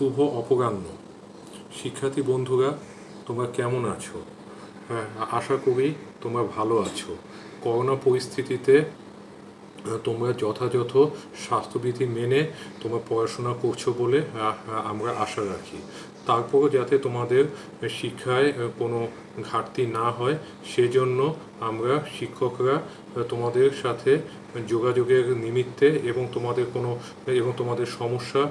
শুভ অপরাহ্ন। শিক্ষার্থী বন্ধুরা, তোমরা কেমন আছো? আশা করি তোমরা ভালো আছো। করোনা পরিস্থিতিতে তোমরা যথাযথ স্বাস্থ্যবিধি মেনে তোমরা পড়াশোনা করছো বলে আমরা আশা রাখি। তারপরও যাতে তোমাদের শিক্ষায় কোনো ঘাটতি না হয় সেজন্য আমরা শিক্ষকরা তোমাদের সাথে যোগাযোগের নিমিত্তে এবং তোমাদের সমস্যা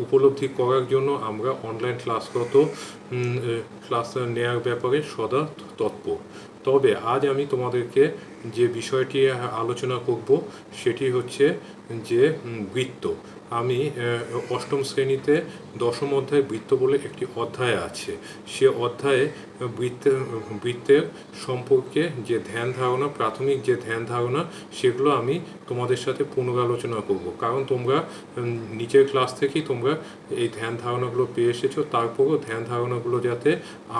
উপলব্ধি করার জন্য আমরা অনলাইন ক্লাস নেওয়ার ব্যাপারে সদা তৎপর। তবে আজ আমি তোমাদেরকে যে বিষয়টি আলোচনা করব সেটি হচ্ছে যে বৃত্ত। আমি অষ্টম শ্রেণীতে দশম অধ্যায় বৃত্ত বলে একটি অধ্যায় আছে। সে অধ্যায়ে বৃত্তের সম্পর্কে যে ধ্যান ধারণা, প্রাথমিক যে ধ্যান ধারণা, সেগুলো আমি তোমাদের সাথে পুনরালোচনা করব। কারণ তোমরা নিচের ক্লাস থেকেই তোমরা এই ধ্যান ধারণাগুলো পেয়ে এসেছো। তারপরও ধ্যান ধারণাগুলো যাতে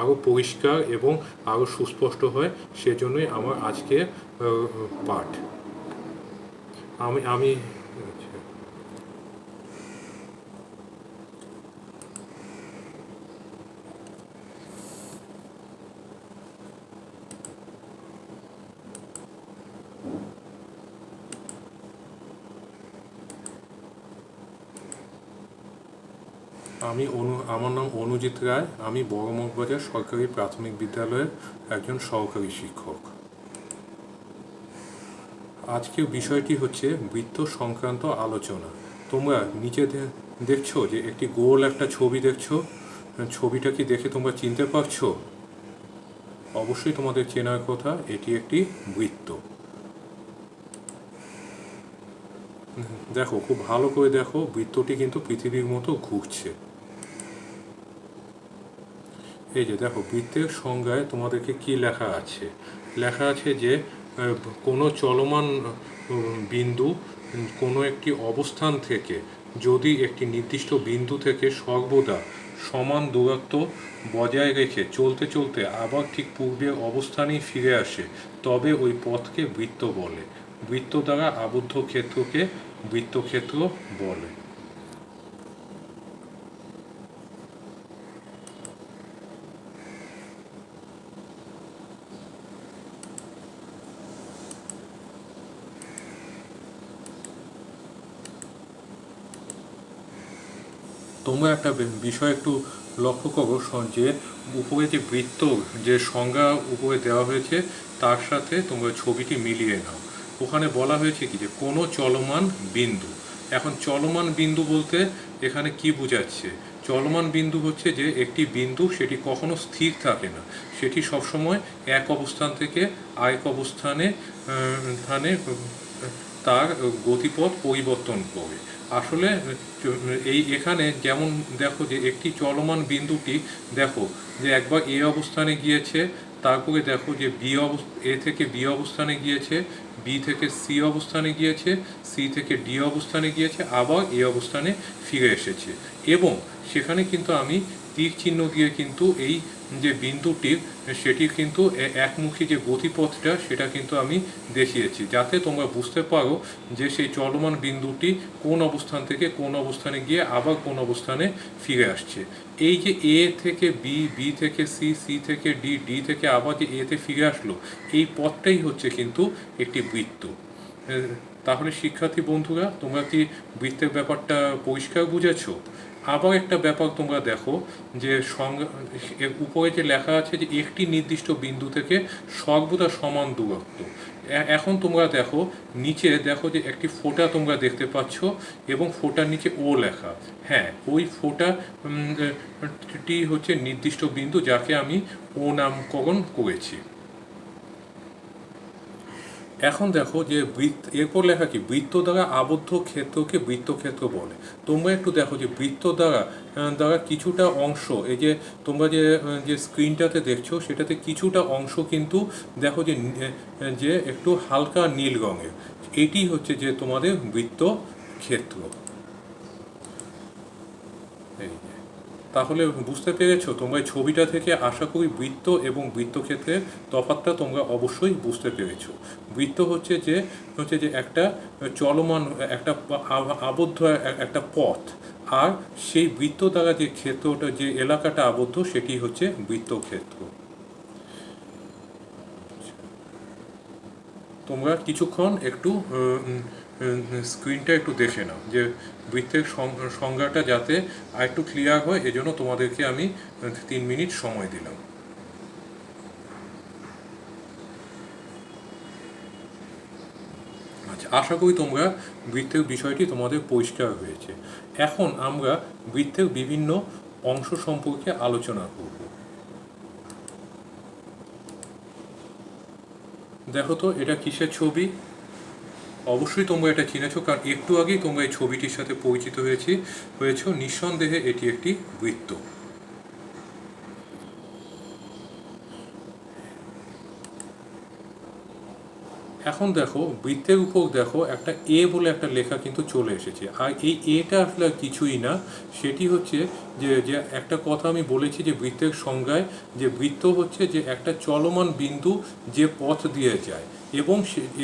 আরও পরিষ্কার এবং আরও সুস্পষ্ট হয় সেজন্যই আমার আজকে পাঠ। আমি আমার নাম অনুজিৎ রায়। আমি বড়মগবাজার সরকারি প্রাথমিক বিদ্যালয়ের একজন সহকারী শিক্ষক। আজকের বিষয়টি হচ্ছে বৃত্ত সংক্রান্ত আলোচনা। তোমরা নিচে দেখছো যে একটি গোল একটা ছবি দেখছো। ছবিটা কি দেখে তোমরা চিনতে পারছো? অবশ্যই তোমাদের চেনার কথা, এটি একটি বৃত্ত। দেখো, খুব ভালো করে দেখো, বৃত্তটি কিন্তু পৃথিবীর মতো ঘুরছে। এই যে দেখো, বৃত্তের সংজ্ঞায় তোমাদেরকে কি লেখা আছে? লেখা আছে যে কোনো চলমান বিন্দু কোনো একটি অবস্থান থেকে যদি একটি নির্দিষ্ট বিন্দু থেকে সর্বদা সমান দূরত্ব বজায় রেখে চলতে চলতে আবার ঠিক পূর্বের অবস্থানেই ফিরে আসে, তবে ওই পথকে বৃত্ত বলে। বৃত্ত দ্বারা আবদ্ধ ক্ষেত্রকে বৃত্তক্ষেত্র বলে। তোমরা একটা বিষয় একটু লক্ষ্য করো যে উপরে যে বৃত্ত যে সংজ্ঞা উপরে দেওয়া হয়েছে তার সাথে তোমরা ছবিটি মিলিয়ে নাও। ওখানে বলা হয়েছে কি যে কোনো চলমান বিন্দু। এখন চলমান বিন্দু বলতে এখানে কি বোঝাচ্ছে? চলমান বিন্দু হচ্ছে যে একটি বিন্দু, সেটি কখনো স্থির থাকে না, সেটি সবসময় এক অবস্থান থেকে আরেক অবস্থানে তার গতিপথ পরিবর্তন করে। আসলে এখানে যেমন দেখো যে একটি চলমান বিন্দুটি দেখো যে একবার এ অবস্থানে গিয়েছে, তারপরে দেখো যে এ থেকে বি অবস্থানে গিয়েছে, বি থেকে সি অবস্থানে গিয়েছে, সি থেকে ডি অবস্থানে গিয়েছে, আবার এ অবস্থানে ফিরে এসেছে। এবং সেখানে কিন্তু আমি তীর চিহ্ন দিয়ে কিন্তু এই যে বিন্দুটির সেটির কিন্তু একমুখী যে গতিপথটা সেটা কিন্তু আমি দেখিয়েছি, যাতে তোমরা বুঝতে পারো যে সেই চলমান বিন্দুটি কোন অবস্থান থেকে কোন অবস্থানে গিয়ে আবার কোন অবস্থানে ফিরে আসছে। এই যে এ থেকে বি, বি থেকে সি, সি থেকে ডি, ডি থেকে আবার যে এতে ফিরে আসলো, এই পথটাই হচ্ছে কিন্তু একটি বৃত্ত। তাহলে শিক্ষার্থী বন্ধুরা, তোমরা কি বৃত্তের ব্যাপারটা পরিষ্কার বুঝেছো? আবার একটা ব্যাপার তোমরা দেখো যে উপরে যে লেখা আছে যে একটি নির্দিষ্ট বিন্দু থেকে সর্বদা সমান দূরত্ব। এখন তোমরা দেখো নিচে দেখো যে একটি ফোঁটা তোমরা দেখতে পাচ্ছ এবং ফোঁটার নিচে ও লেখা। হ্যাঁ, ওই ফোঁটাটি হচ্ছে নির্দিষ্ট বিন্দু, যাকে আমি ও নামকরণ করেছি। এখন দেখো যে এরপর লেখা কি, বৃত্ত দ্বারা আবদ্ধ ক্ষেত্রকে বৃত্তক্ষেত্র বলে। তোমরা একটু দেখো যে বৃত্ত দ্বারা কিছুটা অংশ, এই যে তোমরা যে স্ক্রিনটাতে দেখছো সেটাতে কিছুটা অংশ কিন্তু দেখো যে একটু হালকা নীল রঙের। এটি হচ্ছে যে তোমাদের বৃত্তক্ষেত্র। তাহলে বুঝতে পেরেছো তোমরা এই ছবিটা থেকে? আশা করি বৃত্ত এবং বৃত্তক্ষেত্রের তফাৎটা তোমরা অবশ্যই বুঝতে পেরেছো। বৃত্ত হচ্ছে যে একটা চলমান, একটা আবদ্ধ একটা পথ, আর সেই বৃত্ত দ্বারা যে ক্ষেত্রটা, যে এলাকাটা আবদ্ধ, সেটি হচ্ছে বৃত্তক্ষেত্র। তোমরা কিছুক্ষণ একটু স্ক্রিনটা একটু দেখে নাও, যে বৃত্তের সংজ্ঞাটা যাতে আর একটু ক্লিয়ার হয়, এজন্য তোমাদেরকে আমি 3 মিনিট সময় দিলাম। আচ্ছা, আশা করি তোমরা বৃত্তের বিষয়টি তোমাদের পরিষ্কার হয়েছে। এখন আমরা বৃত্তের বিভিন্ন অংশ সম্পর্কে আলোচনা করব। দেখো তো এটা কিসের ছবি? অবশ্যই তোমরা এটা চিনেছো, কারণ একটু আগেই তোমরা এই ছবিটির সাথে পরিচিত হয়েছো। নিঃসন্দেহে এটি একটি বৃত্ত। এখন দেখো বৃত্তের উপর দেখো একটা এ বলে একটা লেখা কিন্তু চলে এসেছে, আর এই এটা আসলে কিছুই না, সেটি হচ্ছে যে যে একটা কথা আমি বলেছি যে বৃত্তের সংজ্ঞায়, যে বৃত্ত হচ্ছে যে একটা চলমান বিন্দু যে পথ দিয়ে যায়,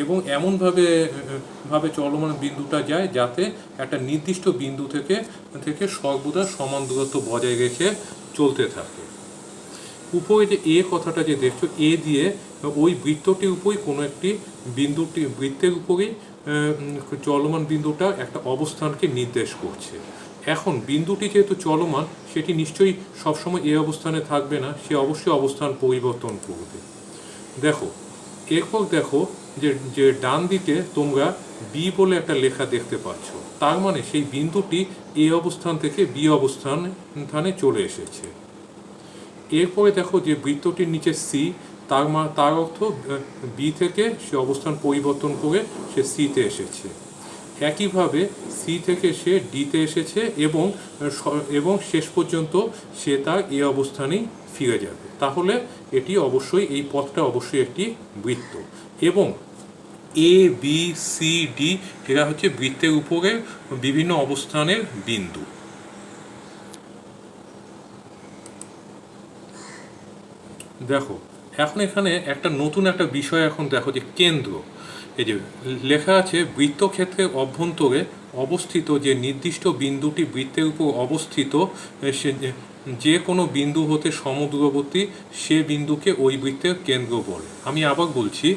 এবং এমনভাবে চলমান বিন্দুটা যায় যাতে একটা নির্দিষ্ট বিন্দু থেকে সর্বদা সমান দূরত্ব বজায় রেখে চলতে থাকে। উপরে যে এ কথাটা যে দেখছো, এ দিয়ে ওই বৃত্তটির উপরই কোনো একটি বৃত্তের উপরেই চলমান বিন্দুটা একটা অবস্থানকে নির্দেশ করছে। এখন বিন্দুটি যেহেতু চলমান, সেটি নিশ্চয়ই সবসময় এ অবস্থানে থাকবে না, সে অবশ্যই অবস্থান পরিবর্তন করবে। দেখো এরপর দেখো যে ডান দিকে তোমরা বি বলে একটা লেখা দেখতে পাচ্ছ, তার মানে সেই বিন্দুটি এ অবস্থান থেকে বি অবস্থানে চলে এসেছে। এরপরে দেখো যে বৃত্তটির নিচে সি, তার অর্থ বি থেকে সে অবস্থান পরিবর্তন করে সে সিতে এসেছে। একইভাবে সি থেকে সে ডিতে এসেছে, এবং শেষ পর্যন্ত সে তার এ অবস্থানেই ফিরে যাবে। তাহলে এটি অবশ্যই, এই পথটা অবশ্যই একটি বৃত্ত। এবং এ বি সি ডি এরা হচ্ছে বৃত্তের উপরে বিভিন্ন অবস্থানের বিন্দু। দেখো এখন এখানে একটা নতুন একটা বিষয়, এখন দেখো যে কেন্দ্র, এই যে লেখা আছে বৃত্তক্ষেত্রের অভ্যন্তরে অবস্থিত যে নির্দিষ্ট বিন্দুটি বৃত্তের উপর অবস্থিত, সে যে কোনো বিন্দু হতে সমদূরবর্তী সে বিন্দুকে ওই বৃত্তের কেন্দ্র বলে। আমি আবার বলছি,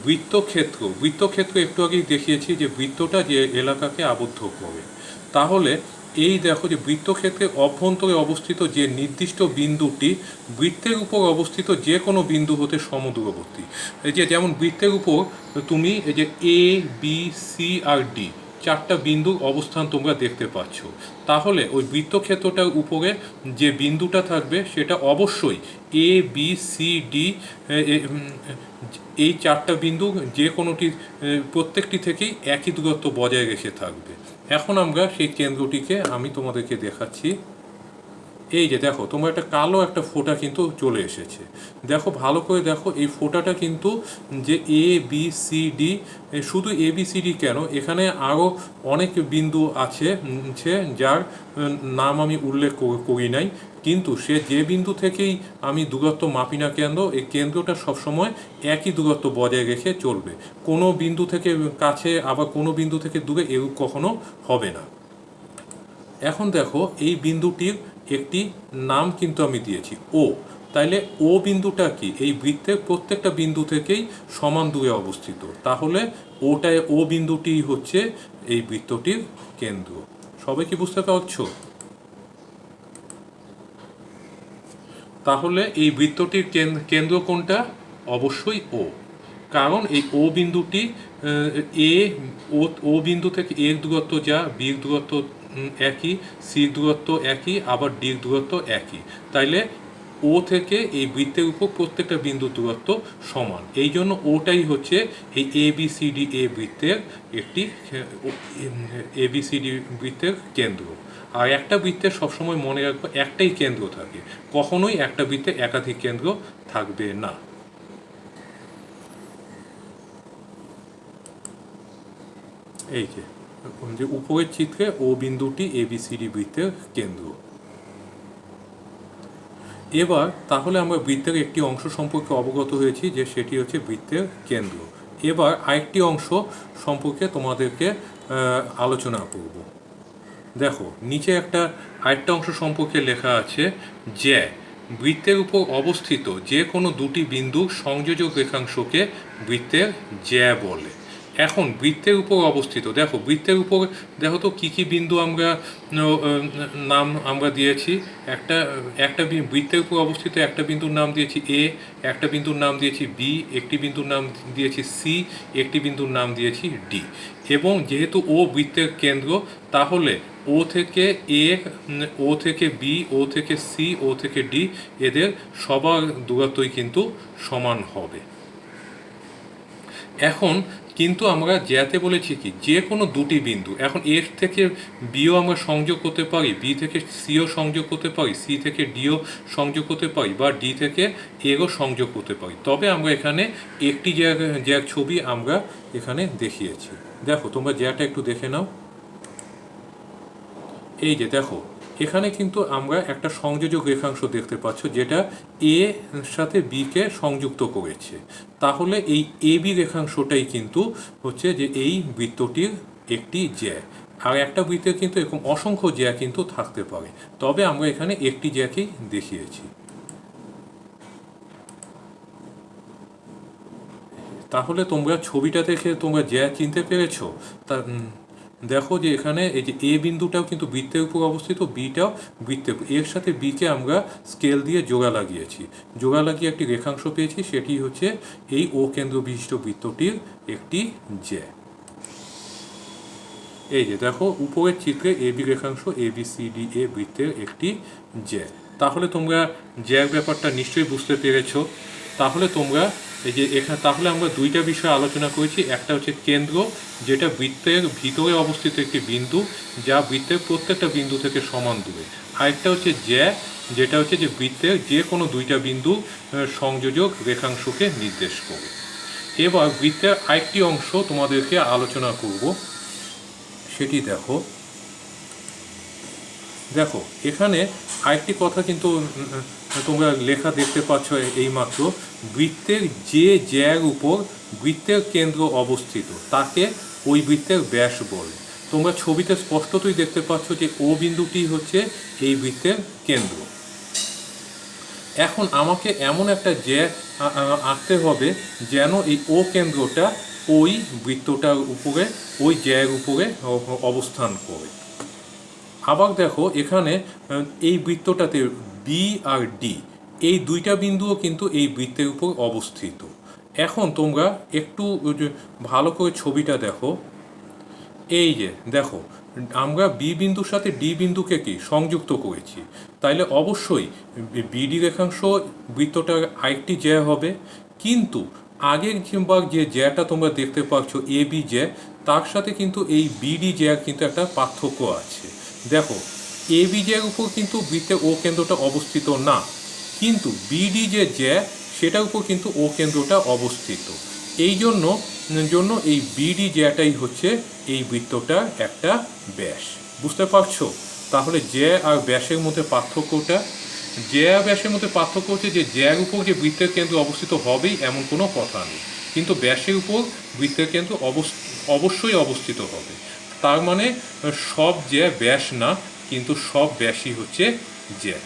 বৃত্তক্ষেত্র একটু আগেই দেখিয়েছি যে বৃত্তটা যে এলাকাকে আবদ্ধ করে। তাহলে এই দেখো যে বৃত্তক্ষেত্রের অভ্যন্তরে অবস্থিত যে নির্দিষ্ট বিন্দুটি বৃত্তের উপর অবস্থিত যে কোনো বিন্দু হতে সমদূরবর্তী। এই যে যেমন বৃত্তের উপর তুমি এই যে A B C R D 4টা বিন্দুর অবস্থান তোমরা দেখতে পাচ্ছ, তাহলে ওই বৃত্তক্ষেত্রটার উপরে যে বিন্দুটা থাকবে সেটা অবশ্যই এ বি সি ডি, এই 4টা বিন্দু যে কোনোটি, প্রত্যেকটি থেকেই একই দূরত্ব বজায় রেখে থাকবে। এখন আমরা সেই কেন্দ্রটিকে আমি তোমাদেরকে দেখাচ্ছি। এই যে দেখো তোমরা একটা কালো একটা ফোঁটা কিন্তু চলে এসেছে। দেখো ভালো করে দেখো, এই ফোঁটাটা কিন্তু যে এ বি সি ডি, শুধু এ বি সি ডি কেন, এখানে আরও অনেক বিন্দু আছে যার নাম আমি উল্লেখ করি নাই, কিন্তু সে যে বিন্দু থেকেই আমি দূরত্ব মাপি না কেন, এই কেন্দ্রটা সবসময় একই দূরত্ব বজায় রেখে চলবে। কোনো বিন্দু থেকে কাছে আবার কোনো বিন্দু থেকে দূরে এরূপ কখনো হবে না। এখন দেখো এই বিন্দুটির একটি নাম কিন্তু আমি দিয়েছি ও। তাইলে ও বিন্দুটা কি? এই বৃত্তের প্রত্যেকটা বিন্দু থেকেই সমান দূরে অবস্থিত, তাহলে ও বিন্দুটি হচ্ছে এই বৃত্তটির কেন্দ্র। সবাই কি বুঝতে পারছো? তাহলে এই বৃত্তটির কেন্দ্র কোনটা? অবশ্যই ও, কারণ এই ও বিন্দুটি এ ও বিন্দু থেকে এর দূরত্ব যা, বির দূরত্ব একই, সির দূরত্ব একই, আবার ডির দূরত্ব একই। তাইলে ও থেকে এই বৃত্তের উপর প্রত্যেকটা বিন্দুর দূরত্ব সমান। এই জন্য ওটাই হচ্ছে এই ABCD বৃত্তের একটি ABCD বৃত্তের কেন্দ্র। আর একটা বৃত্তের সবসময় মনে রাখবো একটাই কেন্দ্র থাকে, কখনোই একটা বৃত্তে একাধিক কেন্দ্র থাকবে না। এই যে উপরের চিত্রে ও বিন্দুটি ABCD বৃত্তের কেন্দ্র। এবার তাহলে আমরা বৃত্তের একটি অংশ সম্পর্কে অবগত হয়েছি যে সেটি হচ্ছে বৃত্তের কেন্দ্র। এবার আরেকটি অংশ সম্পর্কে তোমাদেরকে আলোচনা করব। দেখো নিচে একটা আরেকটা অংশ সম্পর্কে লেখা আছে যে বৃত্তের উপর অবস্থিত যে কোনো দুটি বিন্দু সংযোজক রেখাংশকে বৃত্তের জ্যা বলে। এখন বৃত্তের উপর অবস্থিত, দেখো বৃত্তের উপর দেখো তো কী কী বিন্দু আমরা নাম আমরা দিয়েছি। একটা একটা বৃত্তের উপর অবস্থিত একটা বিন্দুর নাম দিয়েছি এ, একটা বিন্দুর নাম দিয়েছি বি, একটি বিন্দুর নাম দিয়েছি সি, একটি বিন্দুর নাম দিয়েছি ডি। এবং যেহেতু ও বৃত্তের কেন্দ্র, তাহলে ও থেকে এ, ও থেকে বি, ও থেকে সি, ও থেকে ডি এদের সবার দূরত্বই কিন্তু সমান হবে। এখন কিন্তু আমরা জ্যাতে বলেছি কি যে কোনো দুটি বিন্দু, এখন এর থেকে বিও আমরা সংযোগ করতে পারি, বি থেকে সিও সংযোগ করতে পারি, সি থেকে ডিও সংযোগ করতে পারি, বা ডি থেকে এরও সংযোগ করতে পারি। তবে আমরা এখানে একটি জ্যার ছবি আমরা এখানে দেখিয়েছি। দেখো তোমরা জ্যাটা একটু দেখে নাও। এই যে দেখো এখানে কিন্তু আমরা একটা সংযোজক রেখাংশ দেখতে পাচ্ছ যেটা এ সাথে বি কে সংযুক্ত করেছে। তাহলে এই এ বি রেখাংশটাই কিন্তু হচ্ছে যে এই বৃত্তটির একটি জ্যা। আর একটা বৃত্তের কিন্তু এরকম অসংখ্য জ্যা কিন্তু থাকতে পারে, তবে আমরা এখানে একটি জ্যাকেই দেখিয়েছি। তাহলে তোমরা ছবিটা দেখে তোমরা জ্যা চিনতে পেরেছো। তা দেখো যে এখানে এই যে এ বিন্দুটাও কিন্তু বৃত্তের উপর অবস্থিত, বিটাও বৃত্তের উপর, এর সাথে বিকে আমরা স্কেল দিয়ে জোড়া লাগিয়েছি, জোড়া লাগিয়ে একটি রেখাংশ পেয়েছি, সেটি হচ্ছে এই ও কেন্দ্র বিশিষ্ট বৃত্তটির একটি জ্যা। এই যে দেখো উপরের চিত্রে এ বি রেখাংশ A B C D A বৃত্তের একটি জ্যা। তাহলে তোমরা জ্যার ব্যাপারটা নিশ্চয়ই বুঝতে পেরেছো। তাহলে তোমরা এই যে এখানে তাহলে আমরা দুইটা বিষয় আলোচনা করেছি। একটা হচ্ছে কেন্দ্র, যেটা বৃত্তের ভিতরে অবস্থিত একটি বিন্দু যা বৃত্তের প্রত্যেকটা বিন্দু থেকে সমান দূরে। আরেকটা হচ্ছে জ্যা, যেটা হচ্ছে যে বৃত্তের যে কোনো দুইটা বিন্দু সংযোজক রেখাংশকে নির্দেশ করে। এবার বৃত্তের আরেকটি অংশ তোমাদেরকে আলোচনা করব, সেটি দেখো। দেখো এখানে আরেকটি কথা কিন্তু তোমরা লেখা দেখতে পাচ্ছ এইমাত্র, বৃত্তের যে জ্যার উপর বৃত্তের কেন্দ্র অবস্থিত তাকে ওই বৃত্তের ব্যাস বলে। তোমরা ছবিতে স্পষ্টতই দেখতে পাচ্ছ যে ও বিন্দুটি হচ্ছে এই বৃত্তের কেন্দ্র। এখন আমাকে এমন একটা জ্যা আঁকতে হবে যেন এই ও কেন্দ্রটা ওই বৃত্তটার উপরে, ওই জ্যার উপরে অবস্থান করে। আবার দেখো এখানে এই বৃত্তটাতে বি আর ডি এই দুইটা বিন্দুও কিন্তু এই বৃত্তের উপর অবস্থিত। এখন তোমরা একটু ভালো করে ছবিটা দেখো। এই যে দেখো আমরা বি বিন্দুর সাথে ডি বিন্দুকে কি সংযুক্ত করেছি, তাইলে অবশ্যই বিডি রেখাংশ বৃত্তটার আরেকটি জ্যা হবে। কিন্তু আগের যে জ্যাটা তোমরা দেখতে পাচ্ছ এ বি জ্যা, তার সাথে কিন্তু এই বিডি জ্যার কিন্তু একটা পার্থক্য আছে। দেখো এ বি জ্যার উপর কিন্তু বৃত্তের ও কেন্দ্রটা অবস্থিত না, কিন্তু বিডি যে জ্যা সেটার উপর কিন্তু ও কেন্দ্রটা অবস্থিত। এই জন্য এই বিডি জ্যাটাই হচ্ছে এই বৃত্তটার একটা ব্যাস। বুঝতে পারছো? তাহলে জ্যা আর ব্যাসের মধ্যে পার্থক্যটা, জ্যা আর ব্যাসের মধ্যে পার্থক্য হচ্ছে যে জ্যার উপর যে বৃত্তের কেন্দ্র অবস্থিত হবেই এমন কোনো কথা নেই, কিন্তু ব্যাসের উপর বৃত্তের কেন্দ্র অবশ্যই অবস্থিত হবে। তার মানে সব জ্যা ব্যাস না, কিন্তু সব ব্যাসই হচ্ছে জ্যা।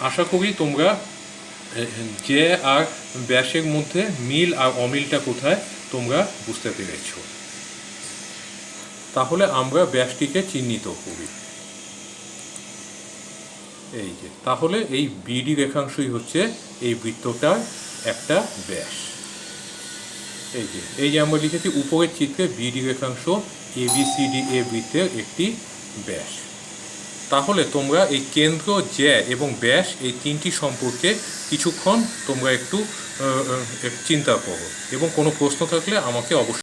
আশা করি তোমরা জ্যা আর ব্যাসের মধ্যে মিল আর অমিলটা কোথায় তোমরা বুঝতে পেরেছ। তাহলে আমরা ব্যাসটিকে চিহ্নিত করি। এই যে তাহলে এই বিডি রেখাংশই হচ্ছে এই বৃত্তটার একটা ব্যাস। এই যে আমরা লিখেছি উপরের চিত্রে বিডি রেখাংশ A B C D A বৃত্তের একটি ব্যাস। তাহলে তোমরা এই কেন্দ্র, জ্যা এবং ব্যাস এই তিনটি সম্পর্কে কিছুক্ষণ তোমরা একটু চিন্তা করো, এবং কোনো প্রশ্ন থাকলে আমাকে অবশ্যই